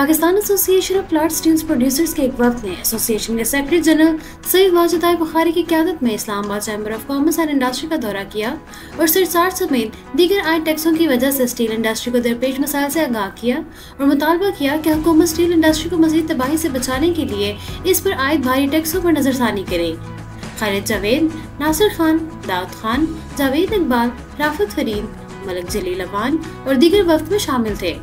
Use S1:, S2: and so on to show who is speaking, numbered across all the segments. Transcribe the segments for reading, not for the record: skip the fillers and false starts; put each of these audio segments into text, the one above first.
S1: Pakistan association of flat steel producers के एक वफ्द ने एसोसिएशन के सेक्रेटरी जनरल सईद वाजिद बुखारी की क़यादत में Islamabad chamber of commerce and industry का दौरा किया और सरचार्ज समेत दीगर आयद टैक्सों की वजह से स्टील इंडस्ट्री को दरपेश मसाइल से आगाह किया और मुतालबा किया कि हुकूमत स्टील इंडस्ट्री को मज़ीद तबाही से बचाने के लिए इस पर आयद भारी टैक्सों पर नजरसानी करे। खालिद जावेद, नासिर खान, दाऊद खान, जावेद इकबाल, राफत फरीद, मलिक जलील अवान और दीगर वफ्द में शामिल थे।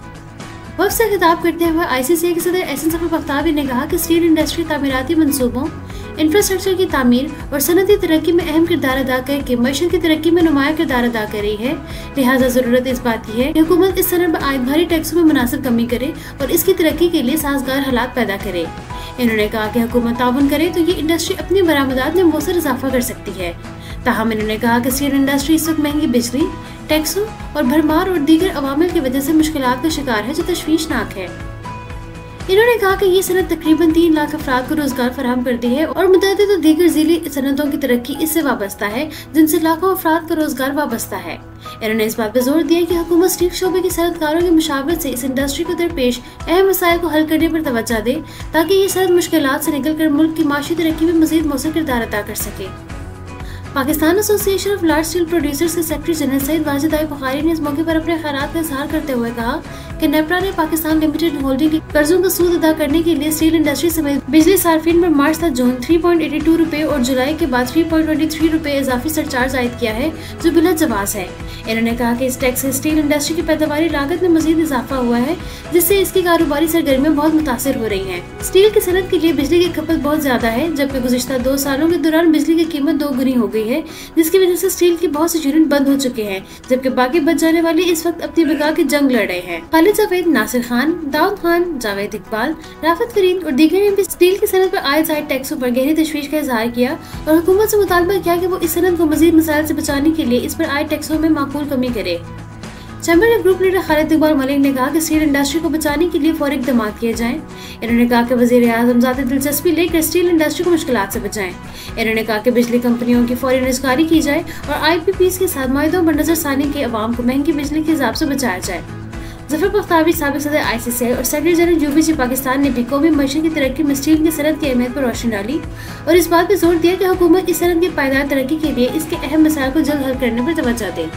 S1: वफ्द से खिताब करते हुए ICCI के सदर एहसन सफर बख्तावी ने कहा कि स्टील इंडस्ट्री तामीराती मंसूबों, इंफ्रास्ट्रक्चर की तामीर और सनती तरक्की में अहम किरदार अदा करके मईशत की तरक्की में नुमाया किरदार अदा कर रही है। लिहाजा जरूरत इस बात की है कि हुकूमत इस सनत पर आयद भारी टैक्सों में मुनासिब कमी करे और इसकी तरक्की के लिए साजगार हालात पैदा करे। इन्होंने कहा कि हुकूमत ताउन करे तो ये इंडस्ट्री अपनी बरामदात में मौसर इजाफा कर सकती है। ताहम इन्होंने कहा कि स्टील इंडस्ट्री इस वक्त महंगी बिजली, टैक्सों और भरमार और दीगर अवामिल की वजह से मुश्किलात का शिकार है, जो तशवीशनाक है। इन्होंने कहा कि ये सनत तकरीबन 3 लाख अफराद को रोजगार फराहम करती है और मुतअद्दिद और दीगर ज़िली सनतों की तरक्की इससे वाबस्ता है, जिनसे लाखों अफराद का रोजगार वाबस्ता है। इन्होंने इस बात पर जोर दिया कि हुकूमत स्टील शोबे के सनतकारों की मुशावरत से इस इंडस्ट्री को दरपेश अहम मसाइल को हल करने पर तवज्जो दे, ताकि ये सनत मुश्किलात से निकल कर मुल्क की माशी तरक्की में मज़ीद मौसर किरदार अदा कर सके। Pakistan association of large steel producers के सेक्रेटरी जनरल सईद वाजिद बुखारी ने इस मौके पर अपने ख्यालात का इजहार करते हुए कहा कि नेपरा ने पाकिस्तान लिमिटेड होल्डिंग के कर्जों का सूद अदा करने के लिए स्टील इंडस्ट्री समेत बिजली सार्फिन पर मार्च तक जून 3.82 रुपए और जुलाई के बाद 3.23 रुपए इजाफी सरचार्ज आयद किया है, जो बिला जवाज है। इन्होंने कहा कि इस टैक्स से स्टील इंडस्ट्री की पैदावारी लागत में मजीद इजाफा हुआ है, जिससे इसकी कारोबारी सरगर्मियां बहुत मुतासिर हो रही हैं। स्टील की सनत के लिए बिजली की खपत बहुत ज्यादा है, जबकि गुज़िश्ता 2 सालों के दौरान बिजली की कीमत 2 गुनी हो गई है, जिसकी वजह से स्टील की बहुत से यूनिट बंद हो चुके हैं, जबकि बाकी बच जाने वाले इस वक्त अपनी बका की जंग लड़ रहे हैं। खालिद जावेद, नासिर खान, दाऊद खान, जावेद इकबाल, राफत फरीद और दीगर ने भी स्टील की सनत पर आयद टैक्सों पर गहरी तशवीश का इजहार किया और हुकूमत से मुतालबा किया कि वो इस सनत को मजीद मसाइल से बचाने के लिए इस पर आयद टैक्सों में माकूल कमी करे। चैम्बर के ग्रुप लीडर खालिद इकबाल मलिक ने कहा कि स्टील इंडस्ट्री को बचाने के लिए फौरी इक़दाम किए जाएं। इन्होंने कहा कि वज़ीर आज़म ज़ाती दिलचस्पी लेकर स्टील इंडस्ट्री को मुश्किलात से बचाएं। इन्होंने कहा कि बिजली कंपनियों की फौरी निजकारी की जाए और IPPs के साथ माहिदों पर नजरसानी के अवाम को महंगी बिजली के हिसाब से बचाया जाए। जफर बख्तावी, साबिक सदर ICCI और सेक्रेटरी जनरल UVG पाकिस्तान ने भी कौमी मईशत की तरक्की में स्टील की सनत की अहमियत पर रोशनी डाली और इस बात पर जोर दिया कि हुकूमत इस सनत की पायदार तरक्की के लिए इसके अहम मसाइल को जल्द हल करने पर तवज्जो दे।